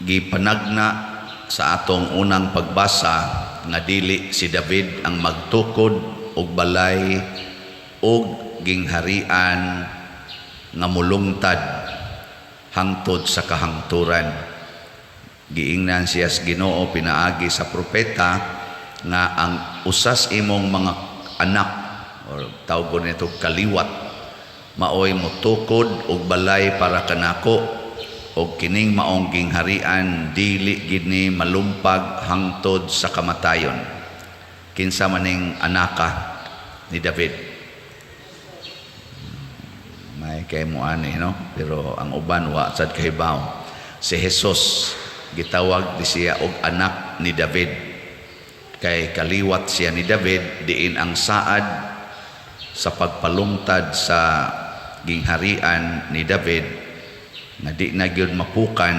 gipanagna sa atong unang pagbasa nga dili si David ang magtukod og balay og gingharian nga mulungtad hangtod sa kahangturan. Giingnan siya sa Ginoo pinaagi sa propeta nga ang usas imong mga anak or tawgon nito kaliwat maoy motukod og balay para kanako og kining maong gingharian dili gid ni malumpag hangtod sa kamatayon. Kinsa maning anaka ni David? May kay mo ani no, pero ang uban wa sad kahibaw. Si Jesus gitawag di siya og anak ni David kay kaliwat siya ni David diin ang saad sa pagpalungtad sa gingharian ni David nga di na gyud mapukan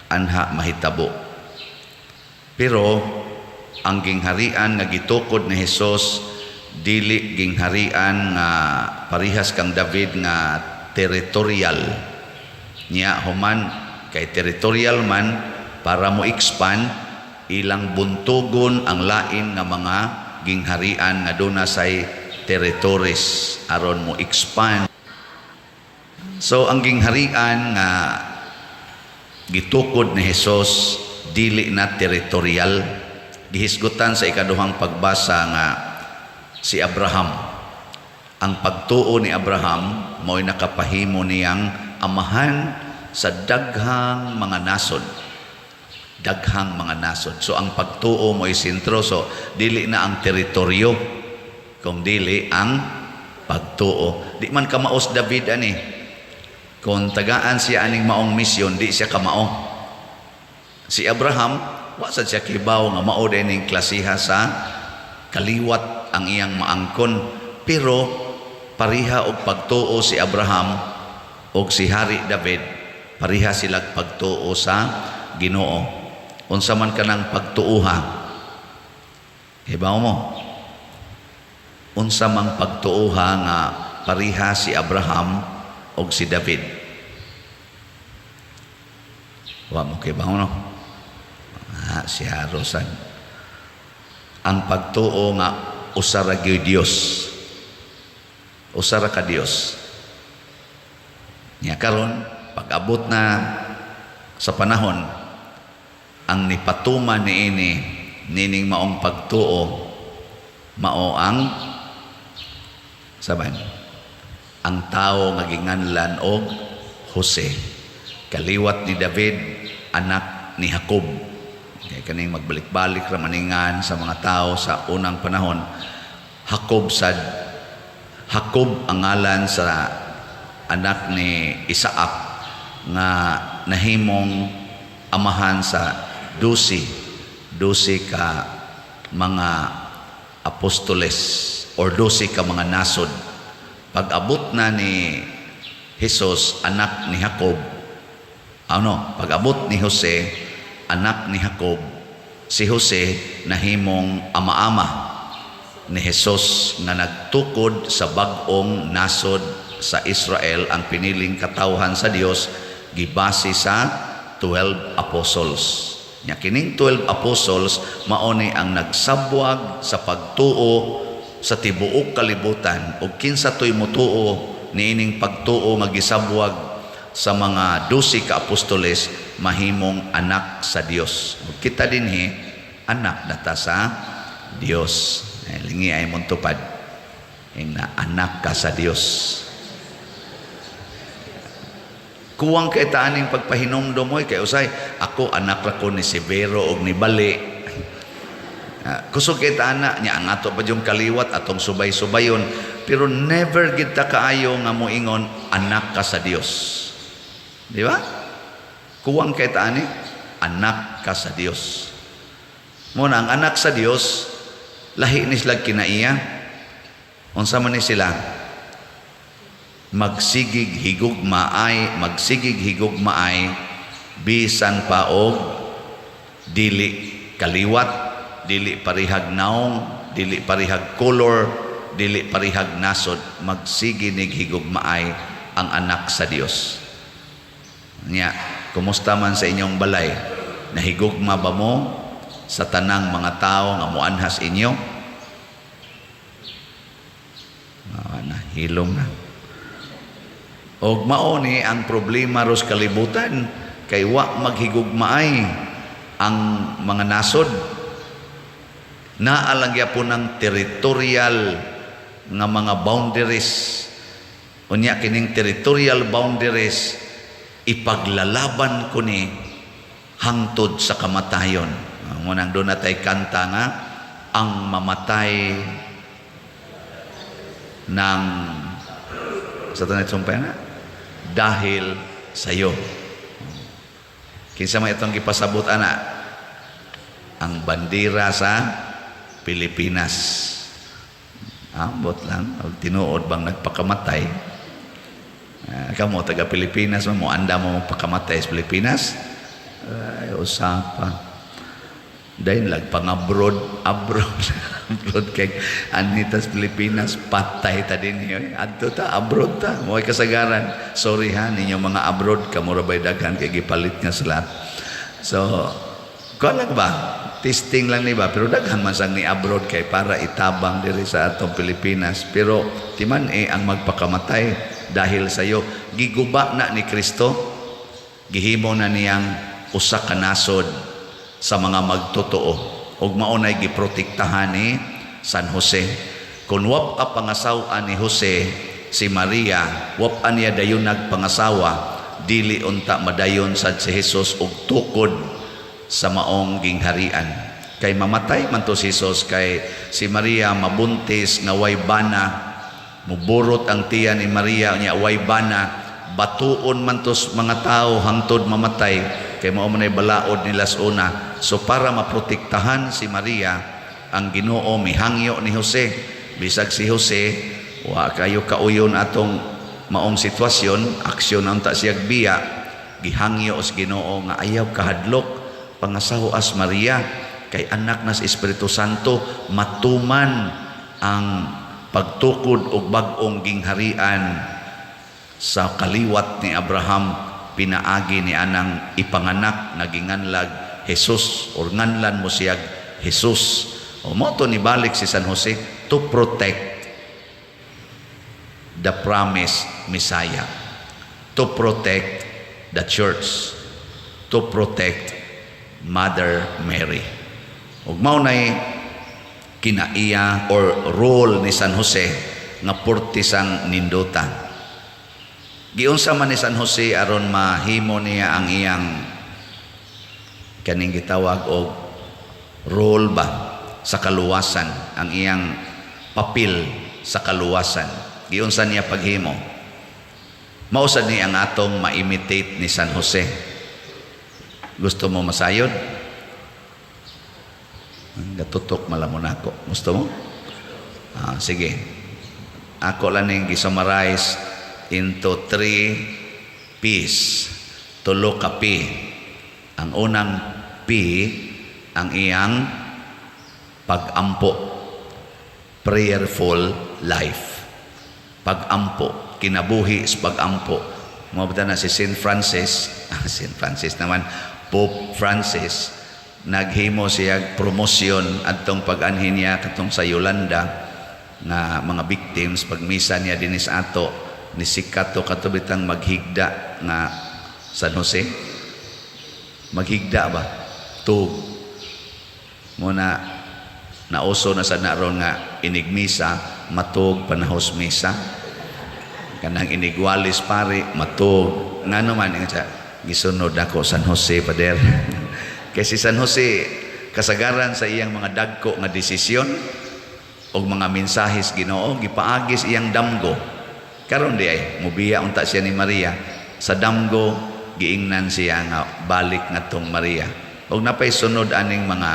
anha mahitabo. Pero ang gingharian nga gitukod ni Jesus dili gingharian nga parihas kang David nga territorial niya human kay territorial man para mo expand ilang buntugon ang lain nga mga gingharian nga duna say territories aron mo expand. So ang gingharian nga gitukod ni Jesus dili na territorial. Gihisgutan sa ikaduhang pagbasa nga si Abraham, ang pagtuo ni Abraham mo'y nakapahimo niyang amahan sa daghang mga nasod. Daghang mga nasod. So ang pagtuo mo'y sentro. So dili na ang teritoryo kung dili ang pagtuo. Di man kamaos David ani. Kung tagaan siya aning maong misyon, di siya kamao. Si Abraham, wa sad siya kibaw nga mao dining klasiha sa kaliwat ang iyang maangkon, pero pariha og pagtuo si Abraham og si Hari David, pariha silang pagtuo sa Ginoo. Unsa man kanang pagtuuha, hibaw mo, unsa mang pagtuuha nga pariha si Abraham og si David. Wa mo kibaw no? Si Harosan. Ang pagtuo nga usara gyud Dios. Usara ka Dios. Nya karon pag-abot na sa panahon ang nipatuman niini nining maong pagtuo mao ang saban ang tao nga ginganlan og Jose, kaliwat ni David, anak ni Jacob. Kaya kaning magbalik-balik ra maningan sa mga tao sa unang panahon. Jacob ang ngalan sa anak ni Isaac nga nahimong amahan sa 12 ka mga apostoles or 12 ka mga nasod. Pag-abot na ni Jesus, anak ni Jacob, pag-abot ni Jose, anak ni Jacob, si Jose nahimong ama-ama ni Jesus nga nagtukod sa bag-ong nasod sa Israel, ang piniling katawhan sa Dios gibase sa 12 apostles. Nya kining 12 apostles mao ni ang nagsabwag sa pagtuo sa tibuok kalibutan ug kinsa toy motuo niining pagtuo nga gisabwag sa mga 12 ka apostoles mahimong anak sa Dios. Ug kita dinhi anak data sa Dios. Lingi ay mong tupad na anak ka sa Dios. Kuwang kay taaning pagpahinomdom mo kay usay ako anak ra ko ni Severo og ni Bali. Kusog kay taana nya ang ato pa yung kaliwat atong subay-subayon, pero never gid ta kaayo nga moingon anak ka sa Dios. Di ba? Kuwang kay taani anak ka sa Dios. Muna ang anak sa Dios lahi ni sila kinaiya. Unsa man ni sila? Magsigig higugmaay bisan pa og dili kaliwat, dili parihag naong, dili parihag color, dili parihag nasod, magsiginig higugmaay ang anak sa Dios. Nya Kumusta man sa inyong balay? Nahigugma ba mo sa tanang mga tao nga muanhas inyo? Hilom na. Og mao ni ang problema ros kalibutan kay wa maghigugmaay ang mga nasod. Naalagya po ng territorial nga mga boundaries. Unya kining territorial boundaries ipaglalaban ko ni hangtod sa kamatayon. Ngunang doon natay kanta nga ang mamatay ng sa tanay sumpay na dahil sayo. Kinsa man itong gipasabot ana ang bandera sa Pilipinas. Ambot lang tinuod bang nagpakamatay. Kamo taga Pilipinas mo anda mo pakamatay sa Pilipinas. Ay usapa. Dahil lang pang-abroad kay Anitas Pilipinas patay ta din yun adto ta abroad ta mo'y kasagaran sorry ha ninyo mga abroad kamurabay daghan kay gipalit nga sila so lang ba testing lang ni ba pero daghan man sang ni abroad kay para itabang diri sa atong Pilipinas pero timan ang magpakamatay dahil sayo giguba na ni Kristo gihimo na niyang usa ka nasod sa mga magtotoo ug maunay giprotektahan ni San Jose. Kung wap ka pangasawa ni Jose si Maria, wap niya dayon nagpangasawa, dili unta madayon sad si Jesus og tukod sa maong gingharian. Kay mamatay man to si Jesus kay si Maria mabuntis nga way bana, muburot ang tiya ni Maria nya way bana, batuon man to mga tao hangtod mamatay kay mao man ay balaod nila sa una. So para maprotektahan si Maria, ang Ginoo mihangyo ni Jose. Bisag si Jose, wa kayo kauyon atong maong sitwasyon, aksyon unta siyag biya, gihangyo sa Ginoo nga ayaw kahadlok pangasawa as Maria kay anak nas Espiritu Santo matuman ang pagtukod og bag-ong gingharian sa kaliwat ni Abraham pinaagi ni anang ipanganak naginganlag Jesus or nganlan mo siyag Jesus. O mo to nibalik si San Jose to protect the promised Messiah, to protect the church, to protect Mother Mary. Ug mao nay kinaiya or role ni San Jose nga portisang nindota. Giunsa man ni San Jose aron mahimo niya ang iyang kaning gitawag og role ba sa kaluwasan, ang iyang papel sa kaluwasan. Giunsa niya paghimo? Mausad ni ang atong ma-imitate ni San Jose. Gusto mo masayod? Gatutok malamon ako. Gusto mo? Sige. Ako lang ning gisummarize into 3 P's. Tulo ka P. Ang unang P, ang iyang pag-ampo. Prayerful life. Pag-ampo. Kinabuhi sa pag-ampo. Mabata na si St. Francis, St. Francis naman, Pope Francis, naghimo siya promosyon adtong pag-anhin niya katong sa Yolanda nga mga victims pagmisa niya dinis ato ni sikat to katubitang maghigda nga San Jose. Maghigda ba? Tug. Muna nauso na sa naron nga inigmisa, matug panahos misa. Kanang inigwalis pare, matug. Ngano man nga gisunod ako San Jose pader. Kay si San Jose kasagaran sa iyang mga dagko nga desisyon og mga mensahis Ginoo gipaagis iyang damgo. Karon di ay mubiya unta siya ni Maria sa damgo giingnan siya nga balik ngadtong Maria. Og napay sunod aning mga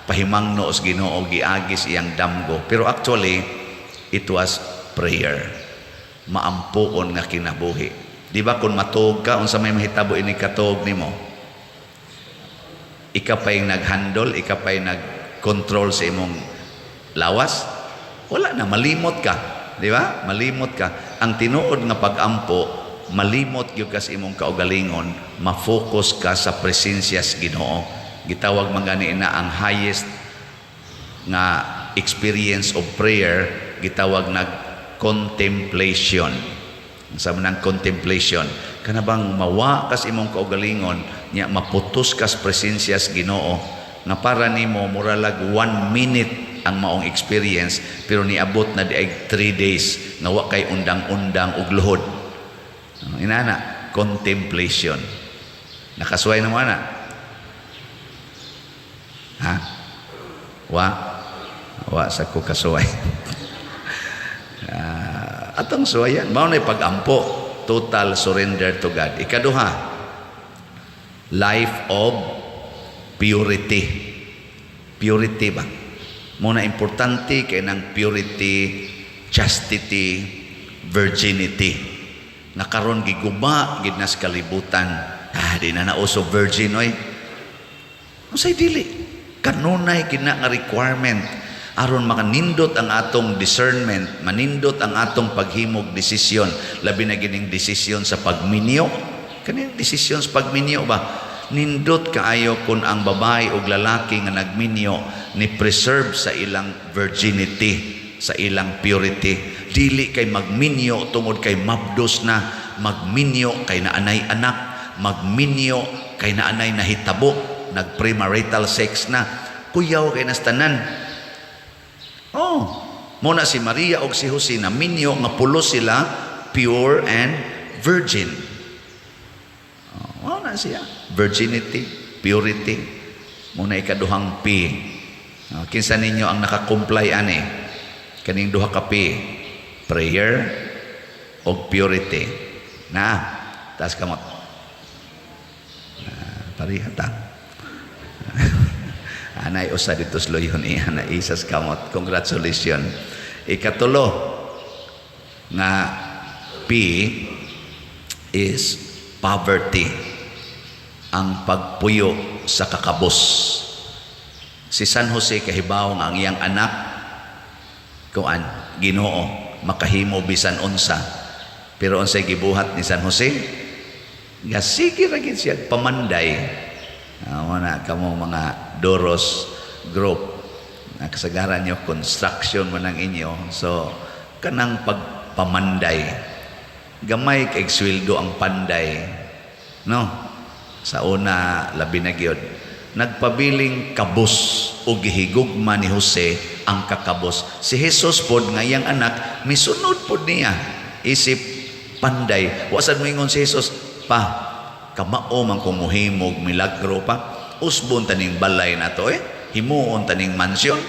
pahimangno sa Ginoo giagis iyang damgo. Pero actually it was prayer. Maampuon nga kinabuhi. Di ba kung matuog ka unsa may mahitabo ini katuog nimo? Ika pa'y nag-handle, ika pa'y nag-control sa imong lawas, wala na, malimot ka. Di ba? Malimot ka. Ang tinuod nga pag-ampo, malimot gyud ka sa imong kaugalingon, ma-focus ka sa presensya sa Ginoo. Gitawag man gani na ang highest nga experience of prayer, gitawag nag contemplation. Sa manang contemplation, kana bang mawa kas imong kaugalingon nya maputos kas presensya sa Ginoo nga para nimo muralag 1 minute ang maong experience pero niabot na di ay 3 days nga wa kay undang-undang ug luhod. Inana contemplation. Nakasway na mo ana? Ha? Wa sa ko kasuway. Atong suwayan mao na pagampo, total surrender to God. Ikaduha, life of purity. Purity ba? Muna importante kay ng purity, chastity, virginity. Nakaron giguba gid nas kalibutan. Di na nauso virgin oy. Unsay dili? Kanunay kina nga requirement aron makanindot ang atong discernment, manindot ang atong paghimog desisyon, labi na gining desisyon sa pagminyo. Kaning desisyon sa pagminyo ba? Nindot kaayo kung ang babae o lalaki nga nagminyo ni preserve sa ilang virginity, sa ilang purity. Dili kay magminyo tungod kay mabdos na, magminyo kay naanay anak, magminyo kay naanay nahitabo, nag-premarital sex na, kuyaw kay nastanan. Muna si Maria o si Jose na minyo nga pulos sila pure and virgin. Na siya virginity, purity. Muna ikaduhang P. Kinsa ninyo ang nakakomply ani kaning duha ka P? Prayer o purity. Tas kamot. Parihata. Anay usa dito sloyon ana isas kamot. Congratulations. Ikatulo nga P is poverty. Ang pagpuyo sa kakabos. Si San Jose kahibaw nga ang iyang anak kuan Ginoo makahimo bisan unsa. Pero unsay gibuhat ni San Jose? Nga sige ra gid siya pamanday. Wala kamo mga Doros group na kasagaran nyo construction man ang inyo, so kanang pagpamanday gamay kay sweldo ang panday, no? Sa una labi na gyud nagpabiling kabos o gihigugma ni Jose ang kakabos. Si Jesus pod nga iyang anak misunod pod niya isip panday. Wasad moingon si Jesus pa kamao man kung muhimog milagro pa, usbon taning balay na to himuon taning mansyon,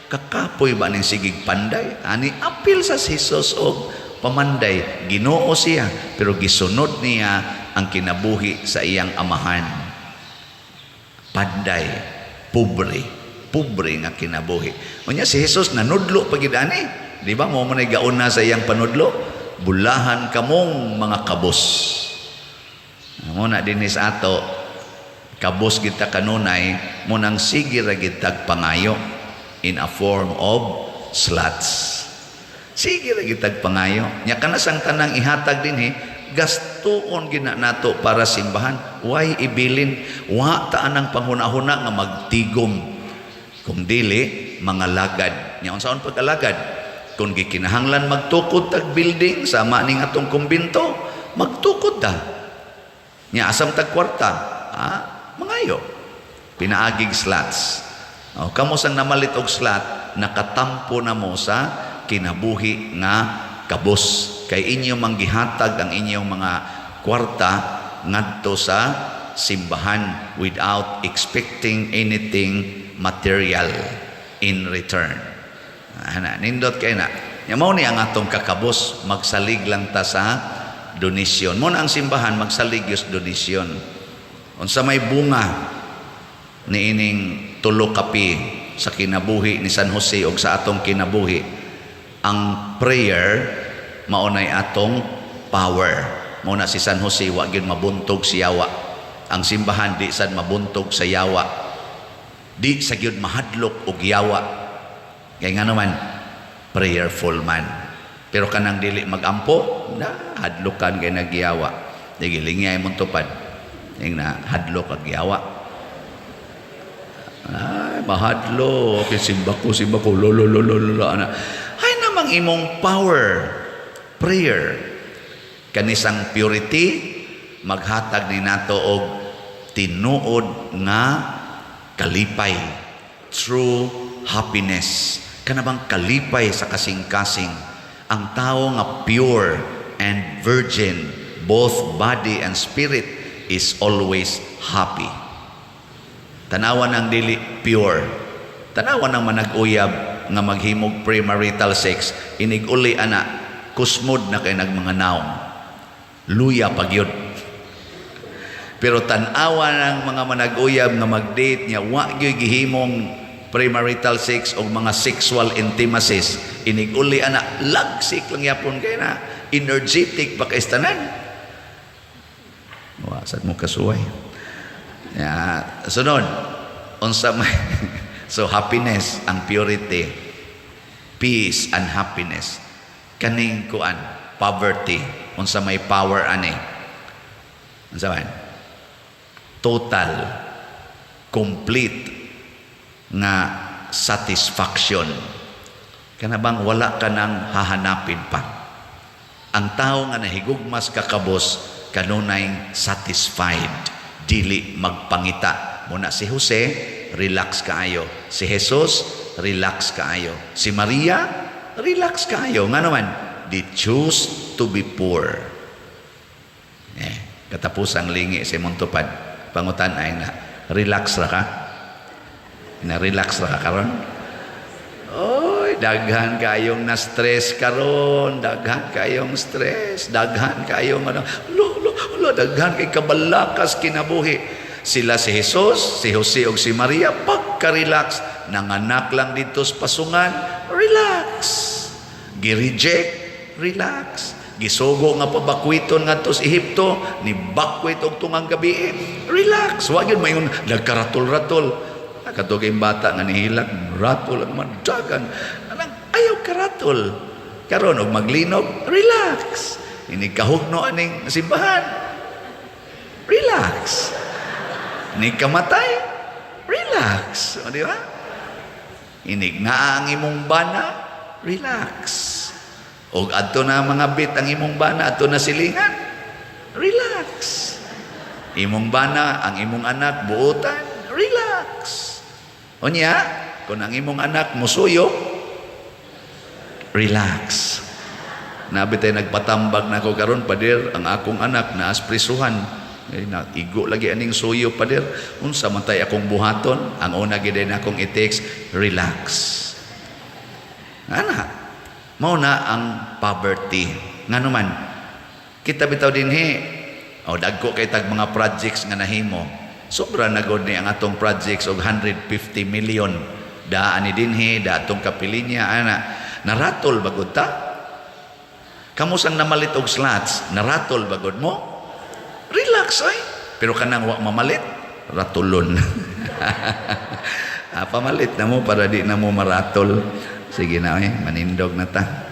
kakapoy ba ning sigig panday? Ani apil sa Jesus og pamanday. Ginoo siya pero gisunod niya ang kinabuhi sa iyang amahan. Panday, pobre nga kinabuhi. Unya si Jesus nanudlo pagid ani, di ba mo man gauna sa iyang panudlo, bulahan kamong mga kabos. Muna dinis ato kabos kita kanunay munang sige ra gitag pangayo in a form of sluts. Sige ra gitag pangayo. Nya kana sang tanang ihatag dinhi gastuon gina nato para simbahan. Why ibilin? Wa ta anang panghuna-huna nga magtigom. Kung dili mga lagad. Nya unsaon pagkalagad? Kung gikinahanglan magtukod tag building sama ning atong kumbento, magtukod ta. Nya asam tag kwarta, mangayo. Pinaagig slots. Kamo sang namalit og slot, nakatampo na mo sa kinabuhi nga kabos. Kay inyo manggihatag ang inyong mga kwarta ngadto sa simbahan without expecting anything material in return. Nindot kay na. Nya mao ni ang atong kakabos, magsalig lang ta sa donasyon. Mo ang simbahan magsalig yus donasyon. Unsa may bunga ni ining tulo kapi sa kinabuhi ni San Jose o sa atong kinabuhi, ang prayer maunay atong power. Muna si San Jose wa gyud mabuntog sa yawa. Ang simbahan di sad mabuntog sa yawa. Di sa gyud mahadlok og yawa. Kay nga naman prayerful man. Pero kanang dili magampo, na hadlokan kay nagyawa. Digilingay mong tupad. Yung na hadlok kag yawa. Ay, mahadlo. Okay, simba ko, lolo, ana. Ay namang imong power, prayer, kanisang purity, maghatag ni nato og tinuod nga kalipay, true happiness. Kanabang kalipay sa kasing-kasing. Ang tao nga pure and virgin, both body and spirit, is always happy. Tanawan ang dili pure. Tanawan ang manag-uyab nga maghimog premarital sex. Inig-uli ana, kusmod na kay nagmanga naong. Luya pagyod. Pero tanawan ang mga manag-uyab nga mag-date niya, wa gyud gihimong premarital sex o mga sexual intimacies. Inig-uli ana, lagsik lang yapon kay na. Energetic pa kaistanan. Wasad mo kasuway. Sunod, unsa may so happiness and purity, peace and happiness. Kaning kuan, poverty, unsa may power ani. Unsa man? Total, complete nga satisfaction. Kanabang wala ka nang hahanapin pa. Ang tao nga nahigugmas kakabos kanunay satisfied, dili magpangita. Muna si Jose, relax kaayo. Si Jesus, relax kaayo. Si Maria, relax kaayo. Nga naman, they choose to be poor. Katapusang lingi si Montupad, pangutan ay na, relax ra ka? Na-relax ra ka karon? Oy, daghan kayong na-stress karon, daghan kayong stress, daghan kayong ano, daghan kay kabalakas kinabuhi. Sila si Jesus, si Jose ug si Maria, pagka-relax, nanganak lang dito sa pasungan, relax. Gi-reject, relax. Gisugo nga pabakwiton nga to sa Ehipto, ni bakwit og tungang gabi, relax. Wa gyud mayon nagkaratol-ratol. Katugay bata nga nihilak, ratol ang madagan. Ayaw karatol. Karon og maglinog, relax. Ini kahugno aning simbahan, relax. Ni kamatay, relax. O di ba? Inig na ang imong bana, relax. O adto na mga bit ang imong bana, adto na silingan, relax. Imong bana, ang imong anak, buotan, relax. O niya, kung ang imong anak musuyo, relax. Nabi tayo nagpatambag na ako karon padir, ang akong anak na asprisuhan. Igo lagi aning suyo padir. Unsa man tay akong buhaton, ang una gid na akong i-text, relax. Ana, mao na ang poverty. Nganuman, kita bitaw dinhi, o dagko kay tag mga projects nga nahimo. Sobra na god ni ang atong projects og 150 million. Daan ni dinhi, datong kapilinya, ana. Naratol bagod ta? Kamusang namalit og slots, naratol bagod mo? Relax ay. Pero kanang wa mamalit, ratulon. Pamalit na mo para di na mo maratol. Sige na manindog na ta.